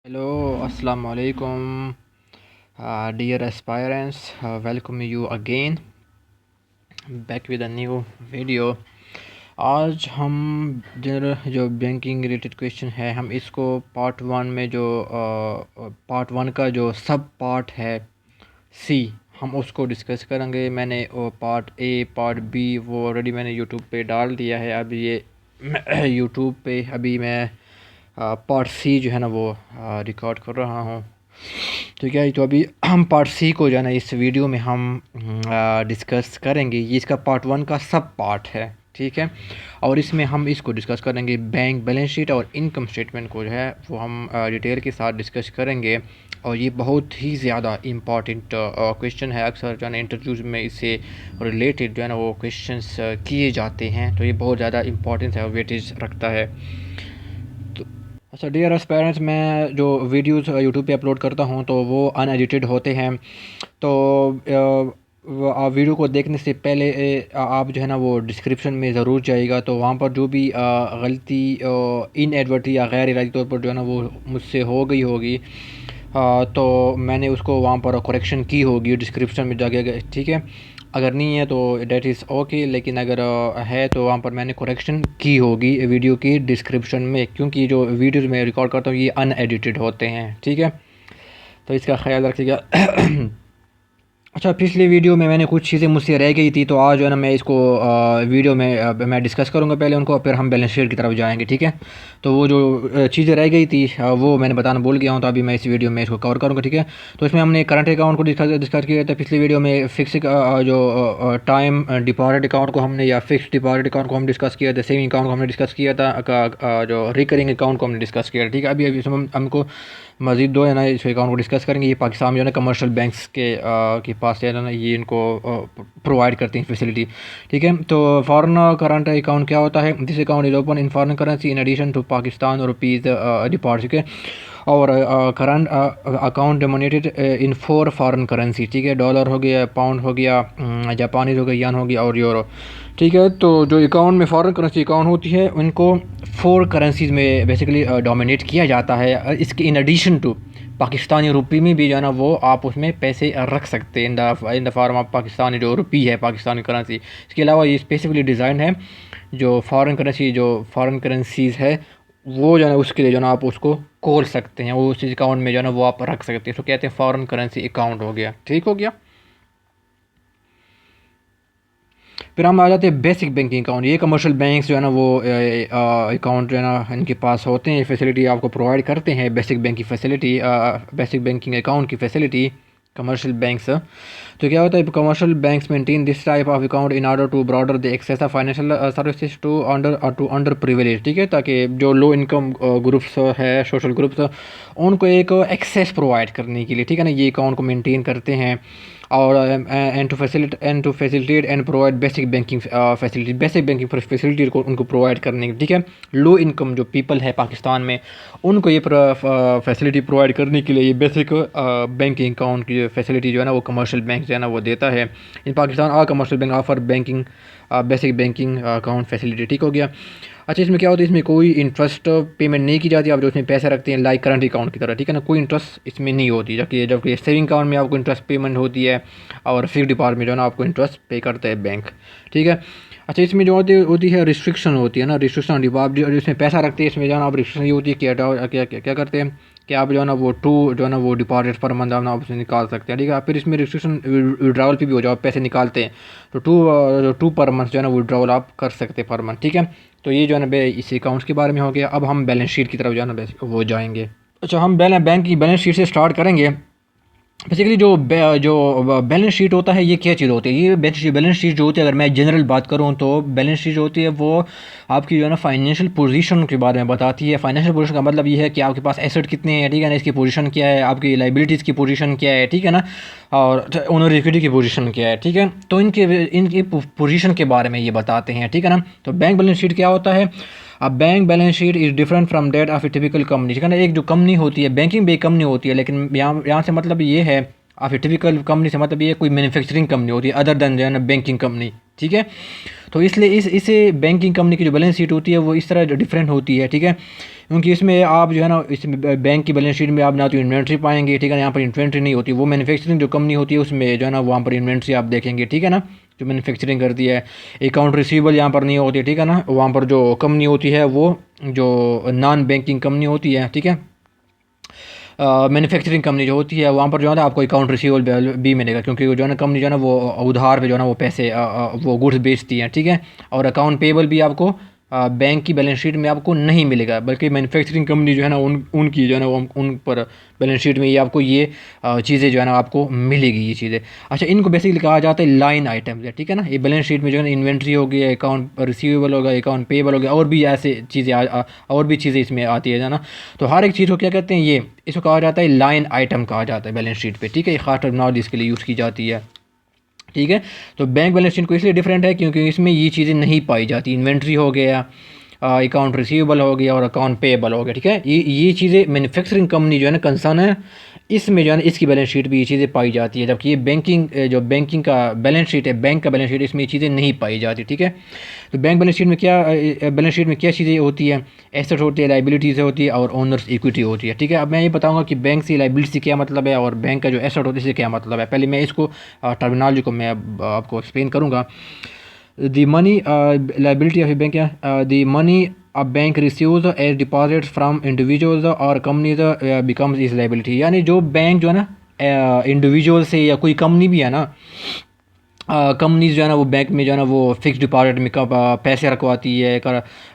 Hello, Assalamu alaikum, dear aspirants. Welcome you again back with a new video. आज हम general जो banking related question है हम इसको पार्ट वन में जो पार्ट वन का जो सब पार्ट है सी हम उसको डिस्कस करेंगे। मैंने पार्ट ए पार्ट बी वो ऑलरेडी मैंने यूट्यूब पे डाल दिया है। अब ये यूट्यूब पे अभी मैं पार्ट सी जो है ना वो रिकॉर्ड कर रहा हूँ। ठीक है, तो अभी हम पार्ट सी को जो है ना इस वीडियो में हम डिस्कस करेंगे। ये इसका पार्ट वन का सब पार्ट है, ठीक है। और इसमें हम इसको डिस्कस करेंगे बैंक बैलेंस शीट और इनकम स्टेटमेंट को जो है वो हम डिटेल के साथ डिस्कस करेंगे। और ये बहुत ही ज़्यादा इम्पॉर्टेंट क्वेश्चन है। अक्सर जो है ना इंटरव्यूज़ में इससे रिलेटेड जो है ना वो क्वेश्चंस किए जाते हैं, तो ये बहुत ज़्यादा इम्पॉर्टेंस है और वेटेज रखता है। अच्छा डियर एस्पायरेंट्स, मैं जो वीडियोस यूट्यूब पे अपलोड करता हूँ तो वो अनएडिटेड होते हैं। तो आप वीडियो को देखने से पहले आप जो है ना वो डिस्क्रिप्शन में ज़रूर जाइएगा। तो वहाँ पर जो भी गलती इनएडवर्टी या गैर इरादी तौर पर जो है ना वो मुझसे हो गई होगी तो मैंने उसको वहाँ पर करेक्शन की होगी डिस्क्रिप्शन में जाके, ठीक है। अगर नहीं है तो डेट इज़ ओके, लेकिन अगर है तो वहाँ पर मैंने करेक्शन की होगी वीडियो की डिस्क्रिप्शन में, क्योंकि जो वीडियोज़ मैं रिकॉर्ड करता हूँ ये अनएडिटेड होते हैं, ठीक है। तो इसका ख्याल रखिएगा। अच्छा, पिछली वीडियो में मैंने कुछ चीज़ें मुझसे रह गई थी, तो आज जो है ना मैं इसको वीडियो में मैं डिस्कस करूँगा पहले उनको, फिर हम बैलेंस शीट की तरफ जाएंगे, ठीक है। तो वो जो चीज़ें रह गई थी वो मैंने बताना भूल गया हूँ, तो अभी मैं इस वीडियो में इसको कवर करूँगा, ठीक है। तो इसमें हमने करंट अकाउंट को डिस्कस किया था पिछली वीडियो में। फिक्स जो टाइम डिपॉजिट अकाउंट को हमने या फिक्स डिपॉजिट अकाउंट को हम डिस्कस किया था। सेविंग अकाउंट को हमने डिस्कस किया था। जो रिकरिंग अकाउंट को हमने डिस्कस किया था, ठीक है। अभी इसमें हमको मज़ीद दो है ना इस अकाउंट को डिस्कस करेंगे। ये पाकिस्तान में जो है ना कमर्शियल बैंक्स के पास है ना ये इनको प्रोवाइड करते हैं फैसिलिटी, ठीक है। तो फॉरेन करंट अकाउंट क्या होता है? This account is open in foreign currency in addition to Pakistan rupees deposit, ठीक है। और current account dominated in 4 foreign currency, ठीक है। डॉलर हो गया, पाउंड हो गया, जापानीज हो गया, यान हो गया और यूरो, ठीक है। तो जो अकाउंट में फॉरेन करेंसी अकाउंट होती है उनको 4 करेंसीज़ में बेसिकली डोमिनेट किया जाता है। इसके इन एडिशन टू पाकिस्तानी रुपी में भी जो है ना वो आप उसमें पैसे रख सकते हैं in the form of Pakistani जो रुपी है, पाकिस्तानी करेंसी। इसके अलावा ये स्पेसिफिकली डिज़ाइन है जो फॉरेन करेंसीज़ है वो जो है ना उसके लिए जो है ना आप उसको खोल सकते हैं, वो उस अकाउंट में जो है ना वो आप रख सकते हैं। तो कहते हैं फॉरेन करेंसी अकाउंट हो गया, ठीक हो गया। फिर हम आ जाते हैं बेसिक बैंकिंग अकाउंट। ये कमर्शियल बैंक्स जो है ना वो अकाउंट जो है ना इनके पास होते हैं, फैसिलिटी आपको प्रोवाइड करते हैं basic banking facility, basic banking account की फैसिलिटी कमर्शियल बैंक्स। तो क्या होता है, commercial banks maintain this type of account in order to broader the access of financial services to under privilege, ठीक है। ताकि जो लो इनकम ग्रुप्स है, सोशल ग्रुप्स, उनको एक एक्सेस प्रोवाइड करने के लिए, ठीक है ना, ये अकाउंट को मेंटेन करते हैं। और and to facilitate and provide basic banking facility, basic banking facility को उनको प्रोवाइड करने की, ठीक है। लो इनकम जो पीपल है पाकिस्तान में उनको ये फैसिलिटी प्रोवाइड करने के लिए ये बेसिक बैंकिंग अकाउंट की फैसिलिटी जो है ना वो कमर्शियल बैंक जो है ना वो देता है। In Pakistan all commercial bank offer banking basic banking account facility, ठीक हो गया। अच्छा, इसमें क्या होता है, इसमें कोई इंटरेस्ट पेमेंट नहीं की जाती। आप जो इसमें पैसे रखते हैं लाइक करंट अकाउंट की तरह, ठीक है ना, कोई इंटरेस्ट इसमें नहीं होती। जबकि सेविंग अकाउंट में आपको इंटरेस्ट पेमेंट होती है और फिक्स डिपॉजिट में जो है ना आपको इंटरेस्ट पे करता है बैंक, ठीक है। अच्छा, इसमें जो होती है रिस्ट्रिक्शन होती है ना, रिस्ट्रिक्शन आप जिसमें पैसा रखते हैं इसमें जो है ना आप रिस्ट्रिक्शन ये होती है कि क्या करते हैं कि आप जो है ना वो जो है ना वो डिपॉजिट पर मंथ आप उसमें निकाल सकते हैं, ठीक है। फिर इसमें रिस्ट्रिक्शन विड्रावल पे भी हो जाओ, पैसे निकालते हैं तो टू पर मंथ जो है ना विड्रावल आप कर सकते हैं पर मंथ, ठीक है। तो ये जो है ना इस अकाउंट्स के बारे में हो गया। अब हम बैलेंस शीट की तरफ जो है ना वो जाएंगे। अच्छा, हम बैंक की बैलेंस शीट से स्टार्ट करेंगे। बेसिकली जो बैलेंस शीट होता है ये क्या चीज़ होती है? ये बैलेंस शीट जो होती है, अगर मैं जनरल बात करूँ तो बैलेंस शीट जो होती है वो आपकी जो है ना फाइनेंशियल पोजीशन के बारे में बताती है। फाइनेंशियल पोजीशन का मतलब ये है कि आपके पास एसेट कितने हैं, ठीक है ना, इसकी पोजीशन क्या है, आपकी लाइबिलिटीज़ की पोजीशन क्या है, ठीक है ना, और ओनर इक्विटी की पोजीशन क्या है, ठीक है। तो इनकी पोजीशन के बारे में ये बताते हैं, ठीक है ना। तो बैंक बैलेंस शीट क्या होता है? अब bank balance sheet is different from that of A typical company, ठीक है ना। एक जो कंपनी होती है, बैंकिंग भी एक कंपनी होती है, लेकिन यहाँ से मतलब ये है ऑफ ए टिपिकल कंपनी से मतलब ये कोई मैन्युफैक्चरिंग कंपनी होती है अदर देन जो है ना बैंकिंग कंपनी, ठीक है। तो इसलिए इसे बैंकिंग कंपनी की जो बैलेंस शीट होती है वो इस तरह डिफरेंट होती है, ठीक है। क्योंकि इसमें आप जो है ना इस बैंक की बैलेंस शीट में आप ना तो इन्वेंट्री पाएंगे, ठीक है ना, यहाँ पर इन्वेंट्री नहीं होती। वो मैन्युफैक्चरिंग जो कंपनी होती है उसमें जो है ना वहाँ पर इन्वेंट्री आप देखेंगे, ठीक है ना, जो मैन्युफैक्चरिंग करती है। अकाउंट रिसीवेबल यहाँ पर नहीं होती, ठीक है ना, वहाँ पर जो कंपनी होती है वो जो नॉन बैंकिंग कंपनी होती है, ठीक है, मैन्युफैक्चरिंग कंपनी जो होती है वहाँ पर जो है ना आपको अकाउंट रिसीवेबल भी मिलेगा, क्योंकि जो है ना कंपनी जो है ना वो उधार पे जो है ना वो पैसे वो गुड्स बेचती हैं, ठीक है। और अकाउंट पेबल भी आपको बैंक की बैलेंस शीट में आपको नहीं मिलेगा, बल्कि मैन्युफैक्चरिंग कंपनी जो है ना उनकी जो है ना उन पर बैलेंस शीट में ये आपको ये चीज़ें जो है ना आपको मिलेगी ये चीज़ें। अच्छा, इनको बेसिकली कहा जाता है लाइन आइटम्स है, ठीक है ना। ये बैलेंस शीट में जो है ना इन्वेंट्री हो गया, अकाउंट रिसीवेबल होगा, अकाउंट पेबल हो गया, और भी ऐसे चीज़ें और भी चीज़ें इसमें आती है ना। तो हर एक चीज़ को क्या कहते हैं, ये इसको कहा जाता है लाइन आइटम कहा जाता है बैलेंस शीट पे, ठीक है। ये खास टर्मिनोलॉजी इसके लिए यूज़ की जाती है, ठीक है। तो बैंक बैलेंस शीट को इसलिए डिफरेंट है क्योंकि इसमें ये चीज़ें नहीं पाई जाती। इन्वेंट्री हो गया, अकाउंट रिसीवेबल हो गया और अकाउंट पेएबल हो गया, ठीक है। ये चीज़ें मैन्युफैक्चरिंग कंपनी जो है ना कंसर्न है, इसमें जो है ना इसकी बैलेंस शीट भी ये चीज़ें पाई जाती है, जबकि ये बैंकिंग जो बैंकिंग का बैलेंस शीट है, बैंक का बैलेंस शीट, इसमें ये चीज़ें नहीं पाई जाती, ठीक है। तो बैंक बैलेंस शीट में बैलेंस शीट में क्या चीज़ें होती है, एसेट होती है, लाइबिलिटीज़ होती है और ओनर्स इक्विटी होती है, ठीक है। अब मैं ये बताऊँगा कि बैंक से लाइबिलिटी से क्या मतलब है और बैंक का जो एसेट होता है इससे क्या मतलब है। पहले मैं इसको टर्मिनोलॉजी को मैं आपको एक्सप्लेन करूँगा। The money liability of a bank, the money a bank receives as deposits from individuals or companies becomes is liability। यानी जो बैंक जो है ना इंडिविजुअल से या कोई कंपनी भी है ना, कंपनीज जो है ना वो बैंक में जो है ना वो फिक्स डिपॉजिट में कब पैसे रखवाती है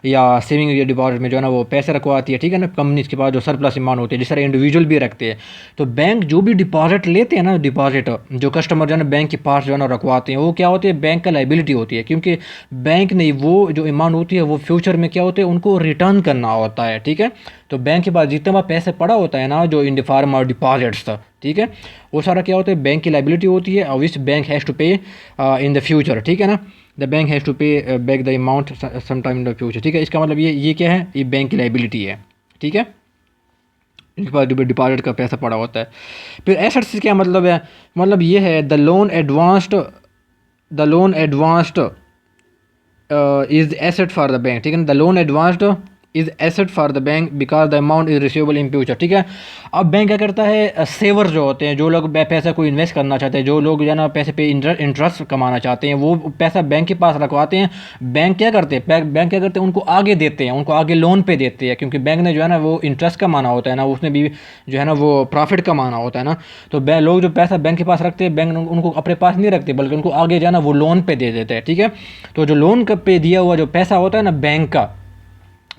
या सेविंग डिपॉजिट में जो है ना वो पैसे रखवाती है, ठीक है ना। कंपनीज के पास जो सरप्लस अमाउंट होती है, जिस तरह इंडिविजुअल भी रखते हैं। तो बैंक जो भी डिपॉजिट लेते हैं ना, डिपॉजिट जो कस्टमर जो है ना बैंक के पास जो है ना रखवाते हैं, वो क्या होती है, बैंक का लाइबिलिटी होती है, क्योंकि बैंक ने वो जो अमाउंट होती है वो फ्यूचर में क्या होते हैं उनको रिटर्न करना होता है, ठीक है। तो बैंक के पास जितना पैसे पड़ा होता है ना जो in the form of deposits था, ठीक है, वो सारा क्या होता है बैंक की लाइबिलिटी होती है, और विच बैंक हैज़ टू पे इन द फ्यूचर, ठीक है ना। The bank has to pay back the amount some time in the future, ठीक है। इसका मतलब ये क्या है, ये बैंक की लाइबिलिटी है, ठीक है। इनके पास डिपॉजिट का पैसा पड़ा होता है। फिर एसेट्स से क्या मतलब है, मतलब ये है the loan advanced is asset for the bank, ठीक है ना। The loan advanced is asset for the bank because the amount is receivable in future, ठीक है। अब बैंक क्या करता है, सेवर जो होते हैं, जो लोग पैसा को इन्वेस्ट करना चाहते हैं, जो लोग जो है ना पैसे पे इंटरेस्ट कमाना चाहते हैं, वो पैसा बैंक के पास रखवाते हैं। बैंक क्या करते हैं उनको आगे देते हैं, उनको आगे लोन पे देते हैं, क्योंकि बैंक ने जो है ना वो इंटरेस्ट कमाना होता है ना, उसने भी जो है ना वो प्रॉफिट कमाना होता है ना। तो लोग जो पैसा बैंक के पास रखते हैं, बैंक उनको अपने पास नहीं रखते, बल्कि उनको आगे जो है ना वो लोन पे दे देते हैं, ठीक है। तो जो लोन पे दिया हुआ जो पैसा होता है ना बैंक का,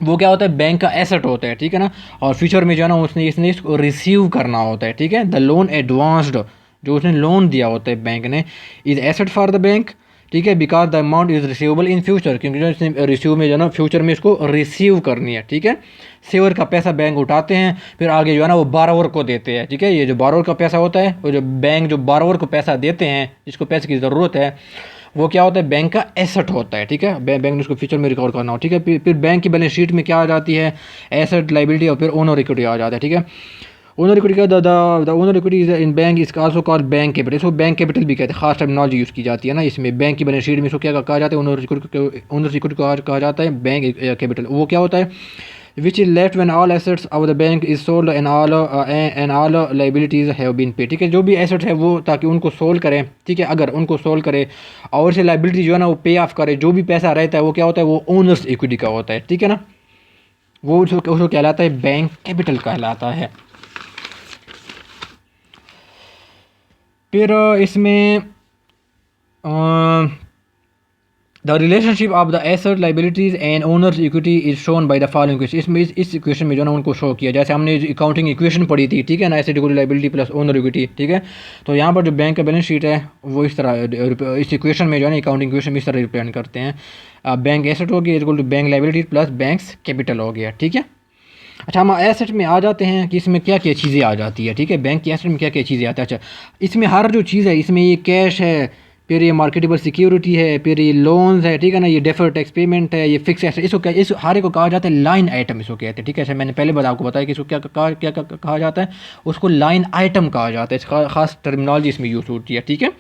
वो क्या होता है, बैंक का एसेट होता है, ठीक है ना। और फ्यूचर में जो है ना इसने इसको रिसीव करना होता है, ठीक है। द लोन एडवांस्ड जो उसने लोन दिया होता है बैंक ने, is asset for the bank, ठीक है, because the amount is receivable in future, क्योंकि जो इसने रिसीव में जो है ना फ्यूचर में इसको रिसीव करनी है, ठीक है। सेवर का पैसा बैंक उठाते हैं, फिर आगे जो है ना वो बारोवर को देते हैं, ठीक है। ये जो बारोवर का पैसा होता है, वो जो बैंक जो बारोवर को पैसा देते हैं, जिसको पैसे की ज़रूरत है, वो क्या होता है, बैंक का एसेट होता है, ठीक है। बैंक ने उसको फ्यूचर में रिकॉर्ड करना हो, ठीक है। फिर बैंक की बैलेंस शीट में क्या आ जाती है, एसेट, लाइबिलिटी और फिर ओनर इक्विटी आ जाता है, ठीक है। ओनर इक्विटी का the owner equity is in bank is also called bank capital, इसको बैंक कैपिटल भी कहते हैं, खास टर्मिनोलॉजी यूज़ की जाती है ना इसमें। बैंक की बैलेंस शीट में इसको क्या कहा जाता है, ओनर इक्विटी कहा जाता है बैंक कैपिटल। वो क्या होता है, which is left when all assets of the bank is sold and all liabilities have been paid, ठीक है। जो भी एसेट है वो ताकि उनको सोल्व करें, ठीक है, अगर उनको सोल्व करे और से लाइबिलिटी जो है ना वो पे ऑफ करे, जो भी पैसा रहता है वो क्या होता है, वो ओनर्स इक्विटी का होता है, ठीक है ना। वो उसको कहलाता है बैंक कैपिटल कहलाता है। फिर इसमें the relationship of the asset, liabilities and owners equity is shown by the following equation. इसमें इस इक्वेशन में जो ना उनको शो किया, जैसे हमने अकाउंटिंग इक्वेशन पढ़ी थी, ठीक है ना, asset equal liability plus owner equity, ठीक है। तो यहाँ पर जो बैंक का बैलेंस शीट है वो इस तरह, इस इक्वेशन में जो है ना अकाउंटिंग इक्वेशन इस तरह रिप्रेजेंट करते हैं। बैंक एसेट हो गया equal to bank liability plus bank's capital हो गया, ठीक है। अच्छा, हम एसेट में आ जाते हैं कि इसमें क्या क्या चीज़ें आ जाती है, ठीक है। बैंक के एसेट में क्या क्या चीज़ें आती है। अच्छा, इसमें हर जो चीज़ है, इसमें ये कैश है, फिर ये मार्केटेबल सिक्योरिटी है, फिर ये लोन्स है, ठीक है ना, ये डेफर्ड टैक्स पेमेंट है, ये फिक्स एसेट, इसको इस हर एक को कहा जाता है लाइन आइटम, इसको कहते हैं, ठीक है। ऐसे मैंने पहले आपको बताया कि इसको क्या कहा जाता है, उसको लाइन आइटम कहा जाता है। इसका खास टर्मिनोलॉजी इसमें यूज़ होती है, ठीक है।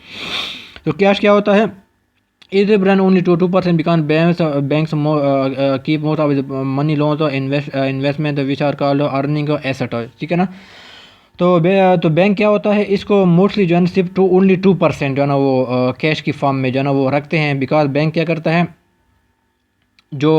तो कैश क्या होता है, It run only to 2% because banks keep most of the money loans or investment which are called earning asset, ठीक है ना। तो बैंक क्या होता है, इसको मोस्टली जो है ना सिर्फ टू ओनली 2% जो है ना वो कैश की फॉर्म में जो है ना वो रखते हैं। बिकॉज बैंक क्या करता है, जो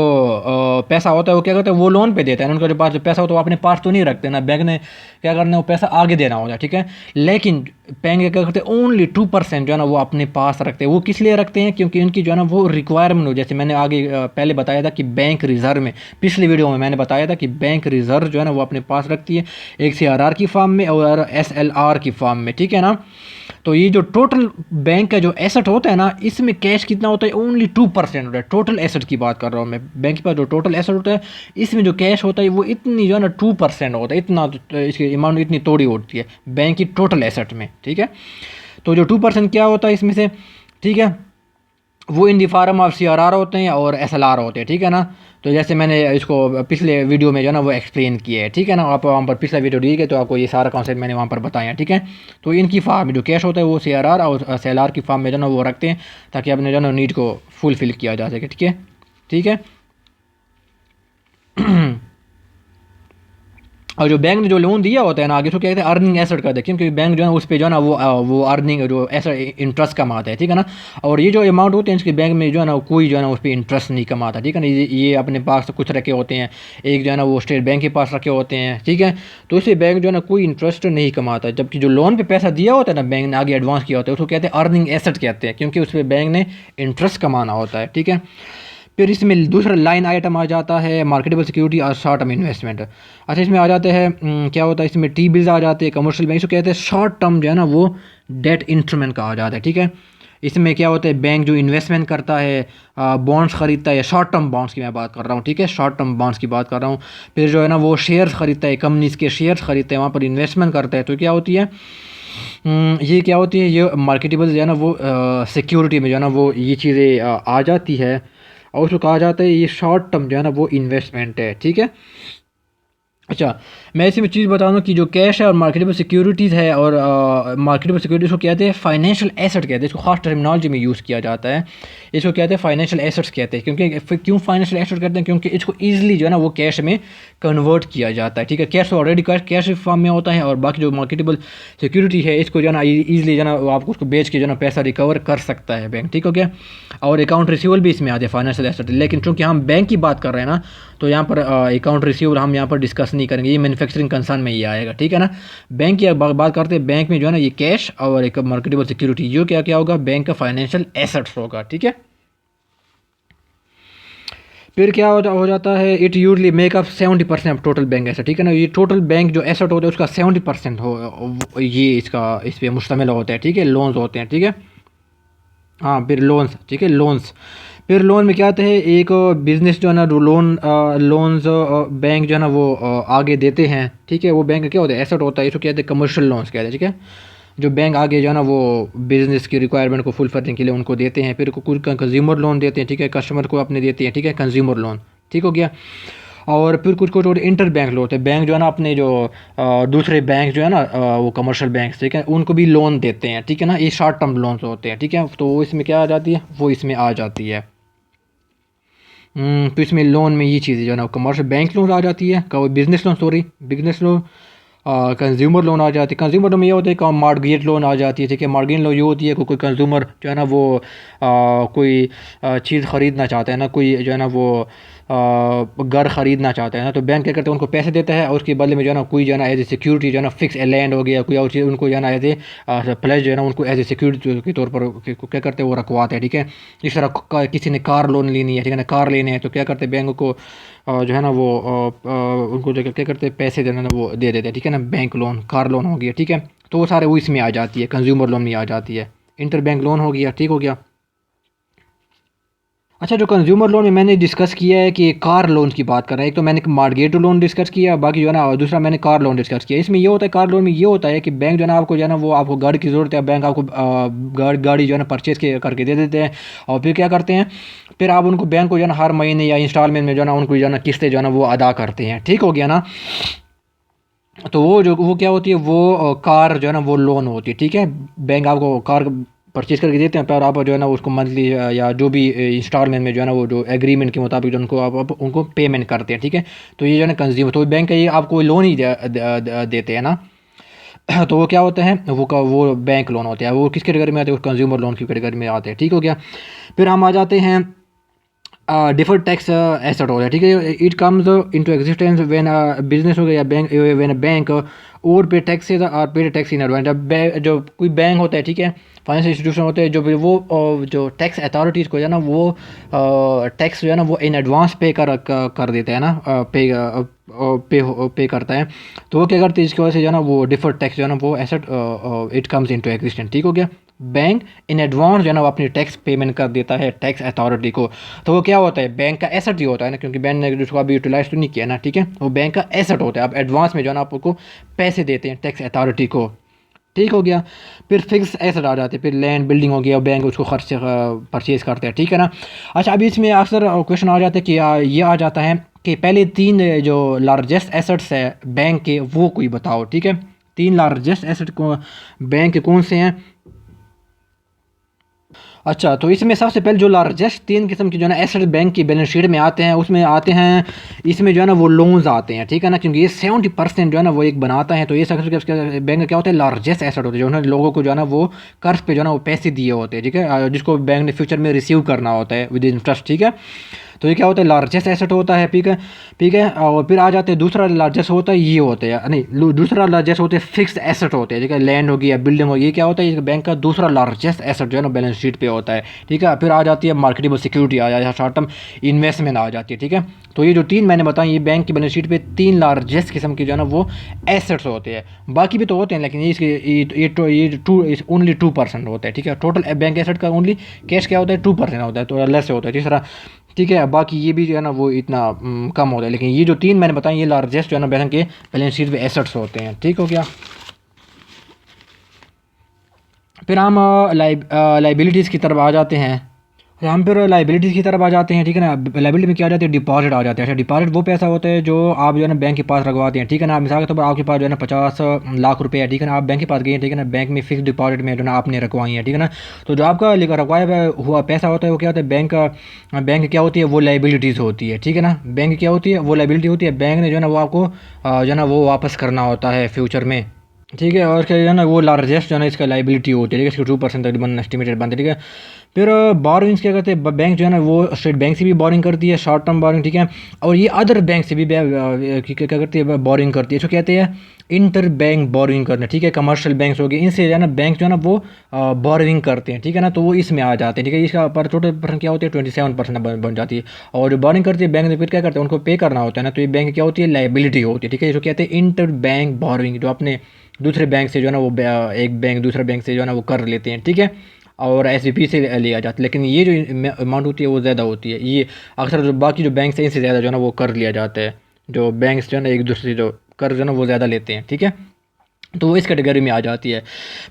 पैसा होता है वो क्या करता है, वो लोन पे देता है। उनके पास जो पैसा होता है वो अपने पास तो नहीं रखते ना, बैंक ने क्या करना है वो पैसा आगे देना होता है, ठीक है। लेकिन बैंक क्या करते हैं, ओनली 2% जो है ना वो अपने पास रखते हैं। वो किस लिए रखते हैं, क्योंकि उनकी जो है ना वो रिक्वायरमेंट हो। जैसे मैंने आगे पहले बताया था कि बैंक रिजर्व में, पिछली वीडियो में मैंने बताया था कि बैंक रिजर्व जो है ना वो अपने पास रखती है, एक CRR की फॉर्म में और SLR की फॉर्म में, ठीक है ना। तो ये जो टोटल बैंक का जो एसेट होता है ना, इसमें कैश कितना होता है, ओनली 2% होता है। टोटल एसेट की बात कर रहा हूँ मैं, बैंक के पास जो टोटल एसेट होता है इसमें जो कैश होता है वो इतनी जो है ना 2% होता है। इतना इसकी अमाउंट इतनी थोड़ी होती है बैंक की टोटल एसेट में, ठीक है। तो जो 2% क्या होता है इसमें से, ठीक है, वो इन दी फार्म ऑफ CRR होते हैं और SLR होते हैं, ठीक है ना। तो जैसे मैंने इसको पिछले वीडियो में जो है ना वो एक्सप्लेन किया है, ठीक है ना। आप वहाँ पर पिछला वीडियो देखिए तो आपको ये सारा कॉन्सेप्ट मैंने वहाँ पर बताया, ठीक है। तो इनकी फार्म में जो कैश होता है वो CRR और SLR की फार्म में जो है ना वो रखते हैं, ताकि अपने जो है ना नीड को फुलफिल किया जा सके, ठीक है, ठीक है। और जो बैंक ने जो लोन दिया होता है ना आगे, उसको क्या कहते हैं, अर्निंग एसेट कहते हैं, क्योंकि बैंक जो है ना उस पर जो है ना वो अर्निंग जो एसेट इंटरेस्ट कमाता है, ठीक है ना। और ये जो अमाउंट होते हैं इसके बैंक में जो है ना कोई जो है ना उस पर इंटरेस्ट नहीं कमाता, ठीक है ना। ये अपने पास कुछ रखे होते हैं, एक जो है ना वो स्टेट बैंक के पास रखे होते हैं, ठीक है। तो इससे बैंक जो है ना कोई इंटरेस्ट नहीं कमाता। जबकि जो लोन पर पैसा दिया होता है ना बैंक ने आगे एडवांस किया होता है, उसको कहते हैं अर्निंग एसेट कहते हैं, क्योंकि उस पर बैंक ने इंटरेस्ट कमाना होता है, ठीक है। फिर इसमें दूसरा लाइन आइटम आ जाता है मार्केटेबल सिक्योरिटी और शॉर्ट टर्म इन्वेस्टमेंट। अच्छा, इसमें आ जाते हैं क्या होता है, इसमें T-बिल्स आ जाते हैं, कमर्शियल बैंक, इसको कहते हैं शॉर्ट टर्म जो है ना वो डेट इंस्ट्रूमेंट कहा जाता है, ठीक है। इसमें क्या होता है, बैंक जो इन्वेस्टमेंट करता है, बॉन्ड्स खरीदता है, शॉर्ट टर्म बॉन्ड्स की मैं बात कर रहा हूँ, ठीक है, शॉर्ट टर्म बॉन्ड्स की बात कर रहा हूँ। फिर जो है ना वो शेयर्स खरीदता है, कंपनीज के शेयर्स खरीदते हैं, वहाँ पर इन्वेस्टमेंट करता है। तो क्या होती है, ये क्या होती है, ये मार्केटेबल जो है ना वो सिक्योरिटी में जो है ना वो ये चीज़ें आ जाती है, और उसको कहा जाता है ये शॉर्ट टर्म जो है ना वो इन्वेस्टमेंट है, ठीक है। अच्छा, मैं इसी में चीज़ बता दूँ कि जो कैश है और मार्केटेबल सिक्योरिटीज़ है, और मार्केटेबल सिक्योरिटीज़ को कहते हैं फाइनेंशियल एसेट कहते हैं, इसको खास टर्मिनोलॉजी में यूज़ किया जाता है। इसको कहते हैं फाइनेंशियल एसेट्स कहते हैं, क्योंकि क्यों फाइनेंशियल एसेट कहते हैं, क्योंकि इसको ईजिली जो है ना वो कैश में कन्वर्ट किया जाता है, ठीक है। कैश ऑलरेडी कैश फॉर्म में होता है, और बाकी जो मार्केटेबल सिक्योरिटी है इसको जो है ना ईजिली जो है ना आपको उसको बेच के जो है ना पैसा रिकवर कर सकता है बैंक, ठीक हो गया। और अकाउंट रिसीवेबल भी इसमें आते हैं फाइनेंशियल एसेट। लेकिन चूँकि हम बैंक की बात कर रहे हैं ना, तो यहाँ पर अकाउंट रिसीवेबल हम यहाँ पर डिस्कस नहीं करेंगे, ये मैन्युफैक्चरिंग कंसर्न में ही आएगा, ठीक है ना। बैंक की बात करते हैं, बैंक में जो है ना ये कैश और एक मार्केटेबल सिक्योरिटी, जो क्या क्या होगा, बैंक का फाइनेंशियल एसेट्स होगा, ठीक है। फिर क्या हो जाता है, it usually makeup 70% of total bank asset, ठीक है ना। ये टोटल बैंक जो एसेट होता है उसका 70% हो ये इसका इस पर मुश्तमिल होता है, ठीक है। लोन्स होते हैं, ठीक है, हाँ, फिर लोन्स, ठीक है, लोन्स। फिर लोन में क्या आता है, एक बिज़नेस जो है ना लोन्स बैंक जो है ना वो आगे देते हैं, ठीक है। वो बैंक का क्या होता है, एसेट होता है, इसको कहते हैं कमर्शियल लोन्स कहते हैं, ठीक है। जो बैंक आगे जो है ना वो बिज़नेस की रिक्वायरमेंट को फुल करने के लिए उनको देते हैं। फिर कुछ कंज्यूमर लोन देते हैं, ठीक है, कस्टमर को अपने देते हैं, ठीक है, कंज्यूमर लोन, ठीक हो गया। और फिर कुछ कुछ और इंटर बैंक लोन होते हैं, बैंक जो है ना अपने जो दूसरे बैंक जो है ना वो कमर्शियल बैंक, ठीक है, उनको भी लोन देते हैं, ठीक है ना। ये शॉर्ट टर्म लोन्स होते हैं, ठीक है। तो वो इसमें क्या आ जाती है, वो इसमें आ जाती है। तो इसमें लोन में ये चीज़ें जो है ना कमर्शियल बैंक लोन आ जाती है, business loan, sorry, business loan, consumer loan आ जाती है। कंज्यूमर लोन में ये होता है कि मार्गेज लोन आ जाती है, ठीक है। मार्गेज लोन ये होती है कि कोई कंज्यूमर जो है ना वो कोई चीज़ ख़रीदना चाहता है ना, कोई जो है ना वो घर ख़रीदना चाहता है ना, तो बैंक क्या करते हैं, उनको पैसे देता है, और उसके बदले में जो है ना कोई जो है ना एज ए सिक्योरिटी जो है ना फिक्स लैंड हो गया, कोई और चीज़ उनको जो है ना एज ए प्लेज जो है ना उनको एज ए सिक्योरिटी के तौर पर क्या करते हैं वो रखवाते हैं, ठीक है। इस तरह किसी ने कार लोन लेनी है, ठीक है ना, कार लेने हैं, तो क्या करते हैं बैंक को जो है ना वो उनको जो क्या करते हैं पैसे जो है ना वो दे देते हैं, ठीक है ना। बैंक लोन, कार लोन हो गया, ठीक है। तो वो सारे वो इसमें आ जाती है, कंज्यूमर लोन में आ जाती है, इंटर बैंक लोन हो गया, ठीक हो गया। अच्छा, जो कंज्यूमर लोन में मैंने डिस्कस किया है कि कार लोन की बात कर रहे हैं, एक तो मैंने मार्गेज लोन डिस्कस किया, बाकी जो है ना दूसरा मैंने कार लोन डिस्कस किया। इसमें ये होता है, कार लोन में ये होता है कि बैंक जो है ना आपको जो है ना वो आपको गाड़ी की ज़रूरत है, बैंक आपको गाड़ी जो है ना परचेज़ करके दे देते हैं, और फिर क्या करते हैं, फिर आप उनको बैंक को जो है ना हर महीने या इंस्टॉलमेंट में जो है ना उनको जो है ना किस्तें जो है ना वो अदा करते हैं, ठीक हो गया ना। तो वो क्या होती है, वो कार जो है ना वो लोन होती है, ठीक है। बैंक आपको कार परचेज़ करके देते हैं, पर आप जो है ना उसको मंथली या जो भी इंस्टॉलमेंट में जो है ना वो जो एग्रीमेंट के मुताबिक जो उनको आप उनको पेमेंट करते हैं, ठीक है। तो ये जो है ना कंज्यूमर, तो बैंक का ये आपको लोन ही देते हैं ना। तो वो क्या होता है, वो बैंक लोन होते हैं, वो किस कैटेगरी में आते हैं, वो कंज्यूमर लोन की कैटेगरी में आते हैं, ठीक हो गया। फिर हम आ जाते हैं डिफर्ड टैक्स एसेट हो गया, ठीक है। It comes into existence when business हो गया या बैंक, व्हेन अ बैंक और pay taxes are paid tax in advance. जब जो कोई बैंक होता है, ठीक है, फाइनेंशियल इंस्टीट्यूशन होते हैं, जो वो जो टैक्स अथॉरिटीज़ को जो है ना वो टैक्स जो है ना वो इन एडवांस पे कर देते हैं ना, पे करता है। तो वो क्या करते हैं, इसकी वजह से जो है ना वो डिफर्ड टैक्स जो है ना वो asset it comes into existence, ठीक हो गया। बैंक इन एडवांस जो है ना वो अपनी टैक्स पेमेंट कर देता है टैक्स अथॉरिटी को। तो वो क्या होता है, बैंक का एसेट ही होता है ना, क्योंकि बैंक ने उसको अभी यूटिलाइज तो नहीं किया ना, ठीक है। वो बैंक का एसेट होता है, आप एडवांस में जो है ना आपको पैसे देते हैं टैक्स अथॉरिटी को, ठीक हो गया। फिर फिक्स एसेट आ जाते हैं, फिर लैंड बिल्डिंग हो गया, बैंक उसको खर्च परचेज़ करते हैं, ठीक है ना। अच्छा, अभी इसमें अक्सर क्वेश्चन आ जाता है कि ये आ जाता है कि पहले 3 जो लार्जेस्ट एसेट्स है बैंक के वो कोई बताओ, ठीक है। 3 लार्जेस्ट एसेट को बैंक के कौन से हैं। अच्छा, तो इसमें सबसे पहले जो लार्जेस्ट 3 किस्म की जो है ना एसेट बैंक की बैलेंस शीट में आते हैं, उसमें आते हैं, इसमें जो है ना वो लोन्स आते हैं, ठीक है ना, क्योंकि ये 70% जो है ना वो एक बनाता है। तो ये सबसे बैंक का क्या होता है, लार्जेस्ट एसेट होता है, जो है लोगों को जो है ना वो कर्ज पे जो है ना वो पैसे दिए होते हैं, ठीक है, जिसको बैंक ने फ्यूचर में रिसीव करना होता है विद इंटरेस्ट, ठीक है। तो ये क्या होता है, लार्जेस्ट एसेट होता है, ठीक है, ठीक है। और फिर आ जाते हैं दूसरा लार्जेस्ट होता है, ये होते हैं नहीं, दूसरा लार्जेस्ट होते हैं फिक्स एसेट होते हैं, ठीक है, लैंड होगी या बिल्डिंग होगी, ये क्या होता है, बैंक का दूसरा लार्जेस्ट एसेट जो है ना बैलेंस शीट पे होता है, ठीक है। फिर आ जाती है मार्केटेबल सिक्योरिटी आ जाती है, शॉर्ट टर्म इन्वेस्टमेंट आ जाती है, ठीक है। तो ये जो 3 मैंने बताया, ये बैंक की बैलेंस शीट पे 3 लार्जेस्ट किस्म की जो है ना वो एसेट्स होते हैं। बाकी भी तो होते हैं, लेकिन ये ओनली 2% होता है, ठीक है। टोटल बैंक एसेट का ओनली कैश क्या होता है, 2% होता है, तो लेस होता है तीसरा, ठीक है। बाकी ये भी जो है ना वो इतना कम होता है, लेकिन ये जो 3 मैंने बताया ये लार्जेस्ट जो है ना बैंक के बैलेंस शीट पे एसेट्स होते हैं, ठीक हो गया। फिर हम लाइबिलिटीज़ की तरफ आ जाते हैं। हम फिर लाइबिलिटीज़ की तरफ आ जाते हैं, ठीक है ना। लाइबिलिटी में क्या आ जाती है, डिपॉजिट आ जाते हैं। अच्छा, डिपॉजिट वो पैसा होता है जो आप जो है ना बैंक के पास रखवाते हैं, ठीक है ना। मिसाल के तौर पर आपके पास जो है ना 50 लाख रुपए है, ठीक है ना, आप बैंक के पास गए, ठीक है ना, बैंक में फिक्स डिपॉजिट में जो है ना आपने रखवाई है, ठीक है ना। तो जो आपका रखवाया हुआ पैसा होता है वो क्या होता है, बैंक क्या होती है, वो लाइबिलिटीज़ होती है, ठीक है ना। बैंक क्या होती है, वो लाइबिलिटी होती है, बैंक ने जो है ना वो आपको जो है ना वो वापस करना होता है फ्यूचर में, ठीक है। और क्या है ना वो लार्जेस्ट जो है ना इसका लाइबिलिटी होती है, ठीक है, इसकी 2% तकरीबन एस्टिमेटेड बनती है, ठीक है। फिर बोरिंग्स क्या करते हैं, बैंक जो है ना वो स्टेट बैंक से भी बोरिंग करती है, शॉर्ट टर्म बोरिंग, ठीक है। और ये अदर बैंक से भी क्या करती है, बोरिंग करती है, इसको कहते हैं इंटर बैंक बोरिंग करना, ठीक है। कमर्शियल बैंक्स हो गए, इनसे जो है ना बैंक जो है ना वो बोरिंग करते हैं, ठीक है ना। तो वो इसमें आ जाते हैं, ठीक है। इसका पर टोटल परसेंट क्या होती है, 27% बन जाती है। और जो बोरिंग करती है बैंक ने फिर क्या करते हैं, उनको पे करना होता है ना, तो ये बैंक क्या होती है, लाइबिलिटी होती है, ठीक है। इसको कहते हैं इंटर बैंक बोरिंग, जो अपने दूसरे बैंक से जो है ना वो एक बैंक दूसरे बैंक से जो है ना वो कर लेते हैं, ठीक है। और एसवीपी से लिया जाता है, लेकिन ये जो अमाउंट होती है वो ज़्यादा होती है, ये अक्सर जो बाकी जो बैंक से इनसे ज़्यादा जो है ना वो कर लिया जाता है। जो बैंक जो है ना एक दूसरे जो कर्ज जो है ना वो ज़्यादा लेते हैं, ठीक है। तो वो इस कैटेगरी में आ जाती है।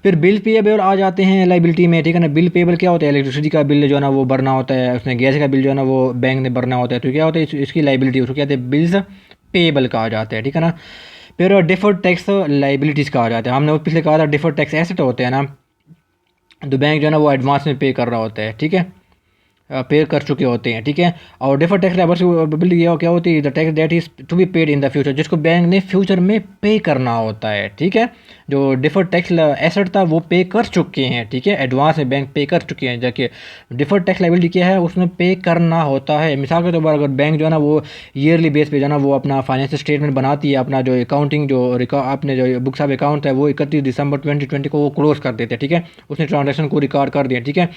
फिर बिल पेएबल आ जाते हैं लाइबिलिटी में, ठीक है ना। बिल पेएबल क्या होता है, इलेक्ट्रिसिटी का बिल जो है ना वो भरना होता है, उसने गैस का बिल जो है ना वो बैंक ने भरना होता है, तो क्या होता है इसकी लाइबिलिटी, उसको कहते हैं बिल्स पेएबल कहा जाता है, ठीक है ना। फिर डिफर्ड टैक्स लाइबिलिटीज़ कहा जाता है, हमने वो पिछले कहा था डिफर्ड टैक्स एसेट होते हैं ना, तो बैंक जो है ना वो एडवांस में पे कर रहा होता है, ठीक है, पे कर चुके होते हैं, ठीक है। और डिफर्ड टैक्स लायबिलिटी क्या होती है, the tax that is to be paid in the future, जिसको बैंक ने फ्यूचर में पे करना होता है, ठीक है। जो डिफर्ड टैक्स एसेट था वो पे कर चुके हैं, ठीक है, एडवांस में बैंक पे कर चुके हैं, जबकि डिफर्ड टैक्स लायबिलिटी क्या है, उसमें पे करना होता है। मिसाल के तौर पर अगर बैंक जो है ना वो ईयरली बेस पे जो है ना वो अपना फाइनेंशियल स्टेटमेंट बनाती है, अपना जो अकाउंटिंग जो अपने जो बुक्स ऑफ अकाउंट है वो 31 दिसंबर 2020 को वो क्लोज कर देते हैं, ठीक है, उसने ट्रांजेक्शन को रिकॉर्ड कर दिया, ठीक है।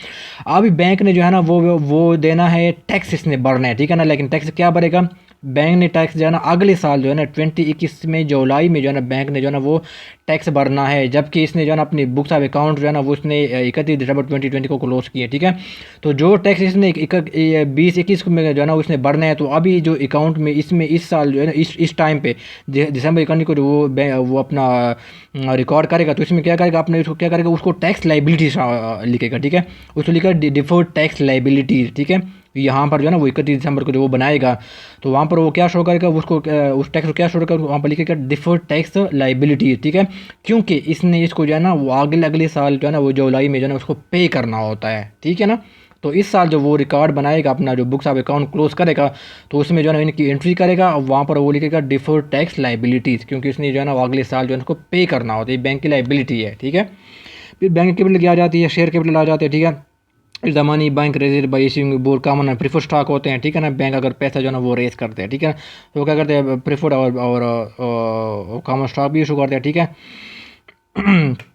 अभी बैंक ने जो है ना वो देना है, टैक्स इसने भरना है, ठीक है ना। लेकिन टैक्स क्या भरेगा, बैंक ने टैक्स जो है ना अगले साल जो है ना 2021 में जुलाई में जो है ना बैंक ने जो है ना वो टैक्स भरना है, जबकि इसने जो है ना अपनी बुक्स ऑफ अकाउंट जो है ना वो उसने 31 दिसंबर 2020 को क्लोज किए, ठीक है। तो जो टैक्स इसने 20-21 में जो है ना उसने भरना है, तो अभी जो अकाउंट में इसमें इस साल जो है ना इस टाइम पे दिसंबर 21 को जो वो अपना रिकॉर्ड करेगा, तो इसमें क्या करेगा, अपने उसको क्या करेगा, उसको टैक्स लाइबिलिटी लिखेगा, ठीक है, उसको लिखा डिफर्ड टैक्स लाइबिलिटीज, ठीक है। यहाँ पर जो है ना वो 31 दिसंबर को जो वो बनाएगा, तो वहाँ पर वो क्या शो करेगा, उसको उस टैक्स को क्या शो करेगा, वहाँ पर लिखेगा डिफर्ड टैक्स लाइबिलिटी, ठीक है, क्योंकि इसने इसको जो है ना वो अगले अगले साल जो है ना वो जुलाई में जो है ना उसको पे करना होता है, ठीक है ना। तो इस साल जो वो रिकॉर्ड बनाएगा अपना, जो बुक्स ऑफ अकाउंट क्लोज करेगा, तो उसमें जो है ना इनकी एंट्री करेगा और वहाँ पर वो लिखेगा डिफर्ड टैक्स लाइबिलिटीज़, क्योंकि इसने जो है ना वो अगले साल जो है उसको पे करना होता है, बैंक की लाइबिलिटी है, ठीक है। फिर बैंक कैपिटल की आ जाती है, शेयर कैपिटल आ जाते हैं, ठीक है। इस ज़मानी bank raise by issuing both common preferred stock होते हैं, ठीक है ना। बैंक अगर पैसा जो है ना वो रेज करते हैं, ठीक है, तो वो क्या करते हैं, प्रीफर्ड और कॉमन स्टॉक भी इशू करते हैं, ठीक है।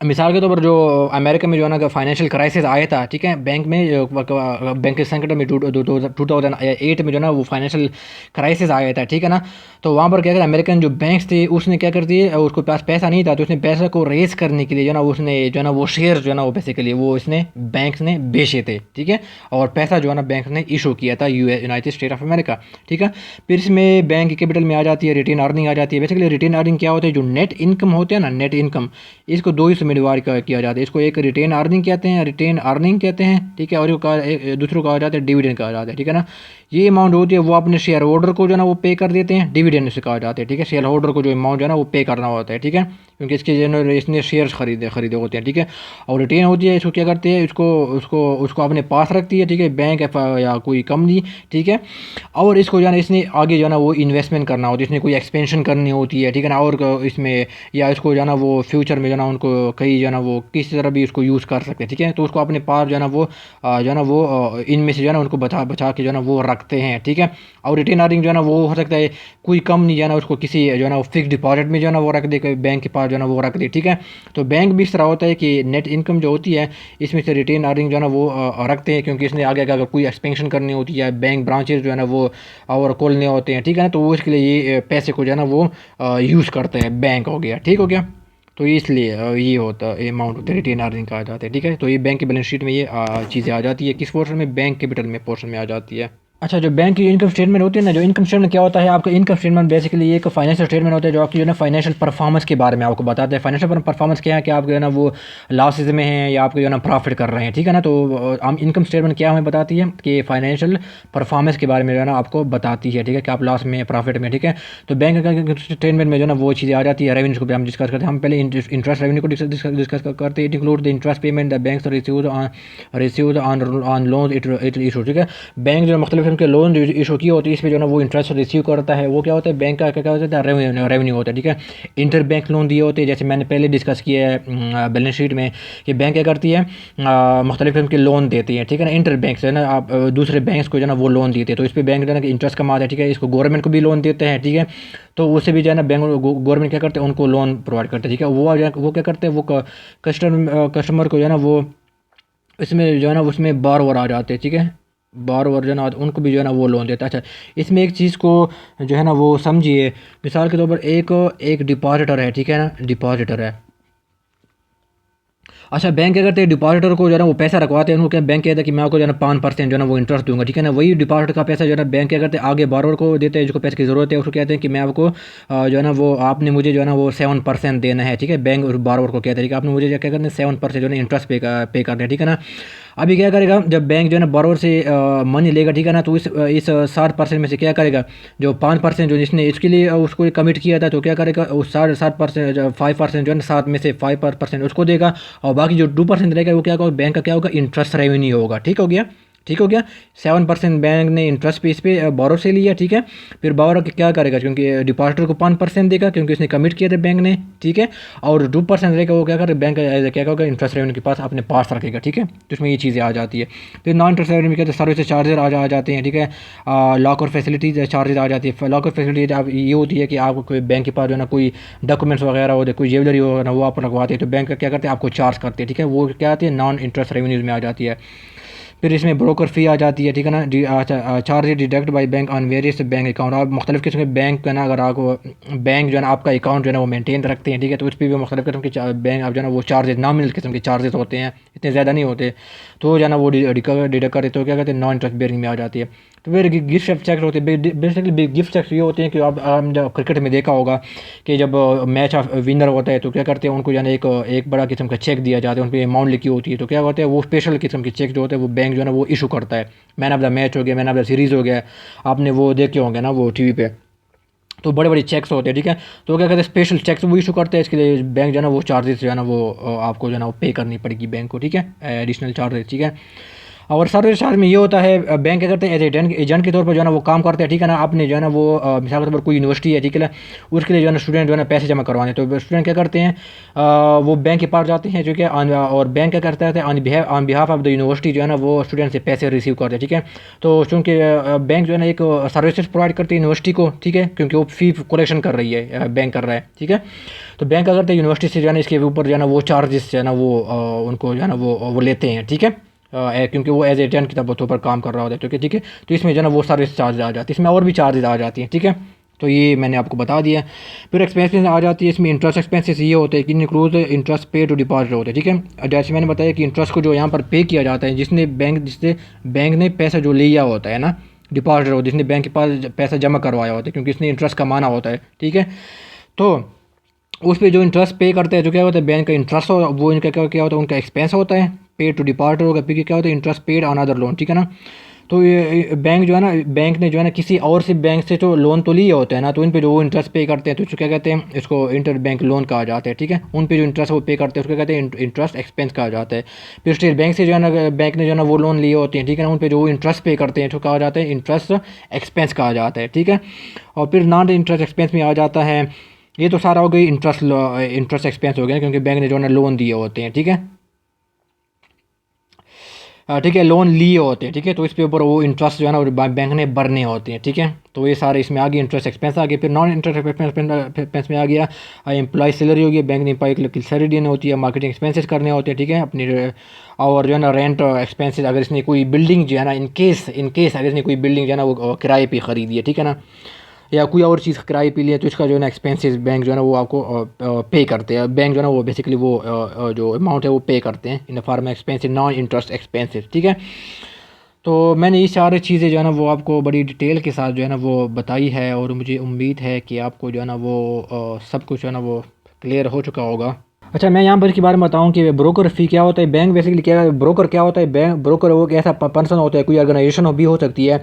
मिसाल के तौर पर जो अमेरिका में जो है ना फाइनेंशियल क्राइसिस आया था, ठीक है, बैंक में बैंक के संकट में 2008 में जो है ना वो फाइनेंशियल क्राइसिस आया था, ठीक है ना। तो वहाँ पर क्या करता, अमेरिकन जो बैंक्स थे उसने क्या कर दिए, उसके पास पैसा नहीं था, तो उसने पैसा को रेज करने के लिए जो है ना उसने जो है ना वो शेयर जो है ना वो बेसिकली वो इसने बैंक्स ने बेचे थे, ठीक है, और पैसा जो है ना बैंक ने इशू किया था यूनाइटेड स्टेट ऑफ अमेरिका, ठीक है। फिर इसमें बैंक कैपिटल में आ जाती है रिटेन अर्निंग आ जाती है। बेसिकली रिटेन अर्निंग क्या होता है, जो नेट इनकम होते हैं ना, नेट इनकम, इसको दो हिस्सों में डिवाइड किया जाता है। इसको एक रिटेन अर्निंग कहते हैं, रिटेन अर्निंग कहते हैं, ठीक है, और दूसरों को कहा जाता है डिविडेंड कहा जाता है, ठीक है ना। ये अमाउंट होती है वो अपने शेयर होल्डर को जो है ना वो पे कर देते हैं, डिविडेंड से कहा जाता है, ठीक है। शेयर होल्डर को जो अमाउंट जो है ना वो पे करना होता है, ठीक है, क्योंकि इसके जो है इसने शेयर्स खरीदे होते हैं, ठीक है। और रिटेन होती है, इसको क्या करते हैं, इसको उसको उसको अपने पास रखती है, ठीक है, बैंक या कोई कंपनी, ठीक है। और इसको जो है ना इसने आगे जो है ना वो इन्वेस्टमेंट करना होती है, इसने कोई एक्सपेंशन करनी होती है, ठीक है ना, और इसमें या इसको जो है ना वो फ्यूचर में जो है ना उनको कई जो है ना वो किसी तरह भी उसको यूज़ कर सकते हैं, ठीक है। तो उसको अपने पास जो है ना वो इनमें से जो है ना उनको बचा के जो है ना वो रखते हैं, ठीक है। और रिटेन अर्निंग जो है ना वो हो सकता है कोई कंपनी जो है ना उसको किसी जो है ना फिक्स डिपॉजिट में जो है ना वो रख दे, बैंक के पास जो है ना वो रख दे, ठीक है। तो बैंक भी इस तरह होता है कि नेट इनकम जो होती है इसमें से रिटेन अर्निंग जो है ना वो रखते हैं, क्योंकि इसने आगे अगर कोई एक्सपेंशन करनी होती है, बैंक ब्रांचेज जो है ना वो और खोलने होते हैं, ठीक है ना, तो वो इसके लिए ये पैसे को जो है ना वो यूज़ करते हैं, बैंक हो गया, ठीक हो गया। तो इसलिए ये होता है अमाउंट होता है रिटेन अर्निंग कहा जाता है, ठीक है। तो ये बैंक की बैलेंस शीट में ये चीज़ें आ जाती है, किस पोर्शन में, बैंक कैपिटल में पोर्शन में आ जाती है। अच्छा, जो बैंक की इनकम स्टेटमेंट होती है ना, जो इनकम स्टेटमेंट क्या होता है, आपका इनकम स्टेटमेंट बेसिकली एक फाइनेंशियल स्टेटमेंट होता है जो आपकी जो है ना फाइनेंशियल परफॉर्मेंस के बारे में आपको बताता है। फाइनेंशियल परफॉर्मेंस क्या है कि आप जो है ना वो लॉसेज में हैं या आपको जो है ना प्रॉफिट कर रहे हैं, ठीक है ना। तो हम इनकम स्टेटमेंट क्या हमें बताती है कि फाइनेंशियल परफॉर्मेंस के बारे में जो है ना आपको बताती है, ठीक है, कि आप लॉस में प्रॉफिट में, ठीक है। तो बैंक का स्टेटमेंट में जो है ना वो चीज़ें आ जाती है। रेवेन्यू को भी हम डिस्कस करते हैं, हम पहले इंटरेस्ट रेवेन्यू को डिस्कस करते हैं। It include the interest payment the banks received on loan it issue, ठीक है। बैंक जो मुख्तलिफ किस्म के लोन इशू की होती है, इसमें जो है ना वो इंटरेस्ट रिसीव करता है, वो क्या होता है, बैंक का क्या होता है, रेवेन्यू होता है, ठीक है। इंटर बैंक लोन दिए होते हैं, जैसे मैंने पहले डिस्कस किया है बैलेंस शीट में, कि बैंक क्या करती है, मुख्तलिफ किस्म के लोन देती है, ठीक है ना। इंटर बैंक से ना आप दूसरे बैंक्स को जो है ना वो लोन देते हैं, तो इस पर बैंक जो है ना इंटरेस्ट कमाता है, ठीक है। इसको गवर्नमेंट को भी लोन देते हैं, ठीक है। तो उससे भी जो है ना बैंक गवर्नमेंट क्या करते हैं, उनको लोन प्रोवाइड करते हैं, ठीक है। वो क्या करते हैं, वो कस्टमर को जो है ना वो इसमें जो है ना उसमें बार आ जाते हैं, ठीक है, बार जो है ना उनको भी जो है ना वो लोन देता है। अच्छा, इसमें एक चीज़ को जो है ना वो समझिए, मिसाल के तौर पर एक डिपॉजिटर है, ठीक है ना, डिपॉजिटर है। अच्छा, बैंक क्या करते हैं, डिपॉजिटर को जो है ना वो पैसा रखवाते हैं, उनको क्या बैंक कहता है कि मैं आपको जो है ना 5% जो है ना वो इंटरेस्ट दूंगा, ठीक है ना। वही डिपॉजिट का पैसा जो है ना बैंक क्या करते हैं आगे बारोर को देते हैं, जिसको पैसे की ज़रूरत है, उसको कहते हैं कि मैं आपको जो है ना वो आपने मुझे जो है ना वो 7% देना है, ठीक है। बैंक बारोर को कहते हैं कि आपने मुझे क्या करना है, 7% जो है ना इंटरेस्ट पे करना है, ठीक है ना। अभी क्या करेगा, जब बैंक जो है ना बोरोवर से मनी लेगा, ठीक है ना, तो इस 7% में से क्या करेगा, जो 5% जो जिसने इसके लिए उसको कमिट किया था, तो क्या करेगा, उस 7% 5% जो है ना 7 में से 5% उसको देगा, और बाकी जो 2% रहेगा वो क्या होगा, बैंक का क्या होगा, इंटरेस्ट रेवेन्यू होगा, ठीक हो गया, ठीक हो गया। 7% बैंक ने इंटरेस्ट पे इस पे बोरो से लिया, ठीक है। फिर बोरो क्या करेगा, क्योंकि डिपॉजिटर को 5% देगा, क्योंकि उसने कमिट किया था बैंक ने, ठीक है। और 2% रहेगा वो क्या करेगा, बैंक क्या होगा, इंटरेस्ट रेवेन्यू के पास अपने पास रखेगा, ठीक है। तो इसमें ये चीज़ें आ जाती है। फिर नॉन इंटरेस्ट रेवेन्यू क्या, सर्विस चार्जेस आ जाते हैं, ठीक है। लॉकर फैसिलिटीज चार्जेस आ जाती है। लॉकर फैसिलिटीज आप ये होती है कि आपको कोई बैंक के पास जो है ना कोई डॉक्यूमेंट्स वगैरह होते, कोई ज्वेलरी हो ना, वो आप रखवाते हैं, तो बैंक का क्या करते हैं, आपको चार्ज करते हैं, ठीक है। वो क्या आती है, नॉन इंटरेस्ट रेवेन्यूज़ में आ जाती है। फिर इसमें ब्रोकर फ़ी आ जाती है, ठीक है ना। Charge deduct by bank on various bank account, आप मुख्तलिफ किस्म के बैंक का ना, अगर आपको बैंक जो है ना आपका अकाउंट जो है ना वो मेंटेन रखते हैं, ठीक है, तो उस पर भी मुख्तलिफ किस्म के बैंक आप जो है ना वो चार्जेस नॉमिनल किस्म के चार्जेस होते हैं, इतने ज़्यादा नहीं होते, तो जो है ना वो डिडक्ट करते, तो क्या कहते हैं, नॉन इंटरेस्ट बेयरिंग में आ जाती है। तो फिर गिफ्ट चेक होते हैं, बेसिकली गिफ्ट चेक्स ये होते हैं कि आप जब क्रिकेट में देखा होगा कि जब मैच विनर होता है, तो क्या करते हैं, उनको जो है ना एक बड़ा किस्म का चेक दिया जाता है, उन पर अमाउंट लिखी होती है, तो क्या होता है, वो स्पेशल किस्म के चेक जो होते हैं वो बैंक बैंक जो है ना वो इशू करता है। मैन ऑफ द मैच हो गया, मैन ऑफ द सीरीज़ हो गया, आपने वो देखे होंगे ना वो टीवी पे। तो बड़े बड़े चेक्स होते हैं, ठीक है। तो क्या कहते हैं, स्पेशल चेक्स वो इशू करते हैं, इसके लिए बैंक जो है ना वो चार्जेस जो है ना वो आपको जो है ना वो पे करनी पड़ेगी बैंक को, ठीक है, एडिशनल चार्जेस, ठीक है। और सर्विस चार्ज में ये होता है, बैंक क्या करते हैं एज एजेंट के तौर पर जो है ना वो काम करते हैं, ठीक है ना। आपने जो है ना वो मिसाल के तौर पर कोई यूनिवर्सिटी है, ठीक है ना, उसके लिए जो है ना स्टूडेंट जो है ना पैसे जमा करवाने, तो स्टूडेंट क्या करते हैं, वो बैंक के पास जाते हैं, जो कि और बैंक क्या करता है on behalf of the university जो है ना वो स्टूडेंट से पैसे रिसीव करते हैं, ठीक है। तो चूँकि बैंक जो है ना एक सर्विसेज प्रोवाइड करती है यूनिवर्सिटी को, ठीक है, क्योंकि वो फ़ी कलेक्शन कर रही है, बैंक कर रहा है, ठीक है। तो बैंक क्या करते हैं यूनिवर्सिटी से जो है ना इसके ऊपर जो है ना वो चार्जेस जो है ना वो उनको जो है ना वो लेते हैं, ठीक है, क्योंकि वो एज एजेंट की तौर पर काम कर रहा होता है, ठीक है। तो इसमें जो है ना वो सर्विस चार्ज आ जाती है, इसमें और भी चार्जेस आ जाती हैं, ठीक है। तो ये मैंने आपको बता दिया। फिर एक्सपेंसेस आ जाती है, इसमें इंटरेस्ट एक्सपेंसेस ये होते हैं कि इंक्लूड इंटरेस्ट पे टू डिपॉजिट होते हैं, ठीक है। जैसे मैंने बताया कि इंटरेस्ट को जो यहाँ पर पे किया जाता है, जिससे बैंक ने पैसा जो लिया होता है ना, डिपॉजिट हो, जिसने बैंक के पास पैसा जमा करवाया होता है, क्योंकि इसने इंटरेस्ट कमाना होता है, ठीक है। तो उस पर जो इंटरेस्ट पे करते हैं, जो क्या होता है बैंक का इंटरेस्ट हो, वो इनका क्या होता है, उनका एक्सपेंस होता है, पे टू डिपॉजिट होगा, फिर क्या होता है interest paid on other loan, ठीक है ना। तो ये बैंक जो है ना, बैंक ने जो है ना किसी और से बैंक से तो लोन तो लिए होते हैं ना, तो इन पे जो वो इंटरेस्ट पे करते हैं, तो इसको क्या कहते हैं, इसको इंटर बैंक लोन कहा जाता है, ठीक है। उन पे जो इंटरेस्ट वो पे करते हैं उसको कहते हैं इंटरेस्ट एक्सपेंस कहा जाता है। फिर स्टेट बैंक से जो है ना, बैंक ने जो है ना वो लोन लिए होते हैं, ठीक है ना, उन पे जो इंटरेस्ट पे करते हैं तो कहा जाता है इंटरेस्ट एक्सपेंस कहा जाता है, ठीक है। और फिर नॉन इंटरेस्ट एक्सपेंस में आ जाता है, ये तो सारा हो गई इंटरेस्ट एक्सपेंस हो गया, क्योंकि बैंक ने जो है ना लोन दिए होते हैं, ठीक है, ठीक है, लोन लिए होते हैं, ठीक है। तो इस पे ऊपर वो इंटरेस्ट जो है ना बैंक ने भरने होते हैं, ठीक है। तो ये सारे इसमें आ गए, इंटरेस्ट एक्सपेंस आ गए। फिर नॉन इंटरेस्ट एक्सपेंस में आ गया एम्प्लॉय सैलरी हो गई, बैंक ने एम्प्लॉय की सैलरी देनी होती है, मार्केटिंग एक्सपेंसेस करने होते हैं, ठीक है, अपनी। और जो है ना रेंट एक्सपेंसेस, अगर इसने कोई बिल्डिंग जो है ना इनकेस अगर इसने कोई बिल्डिंग जो है ना वो किराए पे ख़रीदी है, ठीक है ना, या कोई और चीज़ किराए पे लिए, तो इसका जो है ना एक्सपेंसेस बैंक जो है ना वो आपको पे करते हैं। बैंक जो है ना वो बेसिकली वो जो अमाउंट है वो पे करते हैं in the form of expenses, non interest expenses, ठीक है। तो मैंने ये सारी चीज़ें जो है ना वो आपको बड़ी डिटेल के साथ जो है ना वो बताई है, और मुझे उम्मीद है कि आपको जो है ना वो सब कुछ जो है ना वो क्लियर हो चुका होगा। अच्छा, मैं यहाँ पर इसके बारे में बताऊँ कि ब्रोकर फ़ी क्या होता है। बैंक बेसिकली क्या है, ब्रोकर क्या होता है, बैंक ब्रोकर वो एक ऐसा पर्सन होता है, कोई ऑर्गेनाइजेशन भी हो सकती है,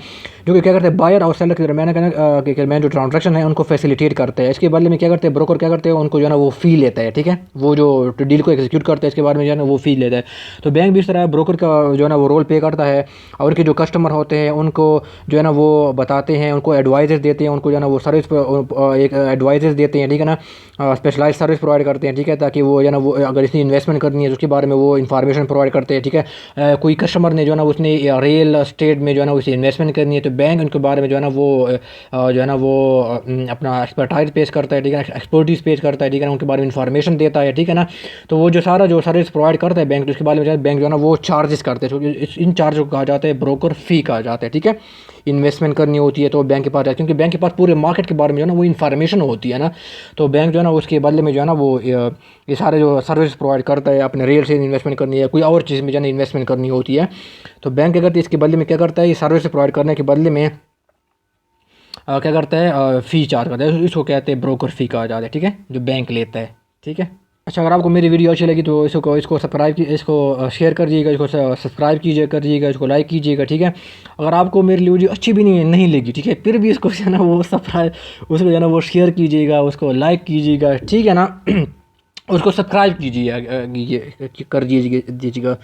जो कि क्या करते हैं बायर और सेलर के दरमियान जो ट्रांजैक्शन है उनको फैसिलिटेट करते हैं। इसके बदले में क्या करते हैं ब्रोकर, क्या करते हैं उनको जो है ना वो फ़ी लेता है, ठीक है, वो जो डील को एग्जीक्यूट करते हैं इसके बारे में जो है ना वो फ़ी लेता है। तो बैंक भी इस तरह ब्रोकर का जो है ना वो रोल प्ले करता है, और उनके जो कस्टमर होते हैं उनको जो है ना वो बताते हैं, उनको एडवाइजेस देते हैं, उनको जो है ना वो सर्विस एक एडवाइजेस देते हैं, ठीक है ना, स्पेशलाइज सर्विस प्रोवाइड करते हैं, ठीक है, ताकि वो जो है ना वो अगर इसने इन्वेस्टमेंट करनी है तो उसके बारे में वो इन्फॉर्मेशन प्रोवाइड करते हैं, ठीक है। कोई कस्टमर ने जो है ना उसने रियल एस्टेट में जो है ना उसे इन्वेस्टमेंट करनी है, तो बैंक उनके बारे में जो है ना वो जो है ना वो अपना एक्सपर्टाइज पेश करता है, ठीक है, एक्सपर्टीज पेश करता है, ठीक है ना, उनके बारे में इन्फॉर्मेशन देता है, ठीक है ना। तो वो जो सारा जो सर्विस प्रोवाइड करता है बैंक, तो उसके बारे में बैंक जो है ना वो चार्जेस करते हैं, तो इन चार्ज को कहा जाता है ब्रोकर फ़ी कहा जाता है, ठीक है। इन्वेस्टमेंट करनी होती है तो बैंक के पास जाए, क्योंकि बैंक के पास पूरे मार्केट के बारे में जो है ना वो इन्फॉर्मेशन होती है ना, तो बैंक जो है ना उसके बदले में जो है ना वो ये सारे जो सर्विस प्रोवाइड करता है। अपने रियल से इन्वेस्टमेंट करनी है, कोई और चीज़ में जो है ना इन्वेस्टमेंट करनी होती है, तो बैंक क्या करती है इसके बदले में क्या करता है, ये सर्विस प्रोवाइड करने के बदले में क्या करता है फ़ी चार्ज करता है, इसको कहते हैं ब्रोकर फ़ी कहा जाता है, ठीक है, जो बैंक लेता है, ठीक है। अच्छा, अगर आपको मेरी वीडियो अच्छी लगी तो इसको सब्सक्राइब की, इसको शेयर कर दीजिएगा, इसको सब्सक्राइब करिएगा, इसको लाइक कीजिएगा, ठीक है। अगर आपको मेरी वीडियो अच्छी भी नहीं लगी, ठीक है, फिर भी इसको जो है ना वो सब्सक्राइब, उसको जो है ना वो शेयर कीजिएगा, उसको लाइक कीजिएगा, ठीक है ना। उसको सब्सक्राइब कर दीजिएगा,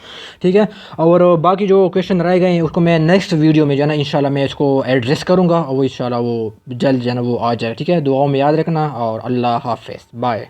ठीक है। और बाकी जो क्वेश्चन रह गए हैं उसको मैं नेक्स्ट वीडियो में जो है ना इंशाल्लाह मैं इसको एड्रेस करूँगा, और वो इंशाल्लाह वो जल्द जो है ना वो आ जाए, ठीक है। दुआओं में याद रखना, और अल्लाह हाफ़िज़, बाय।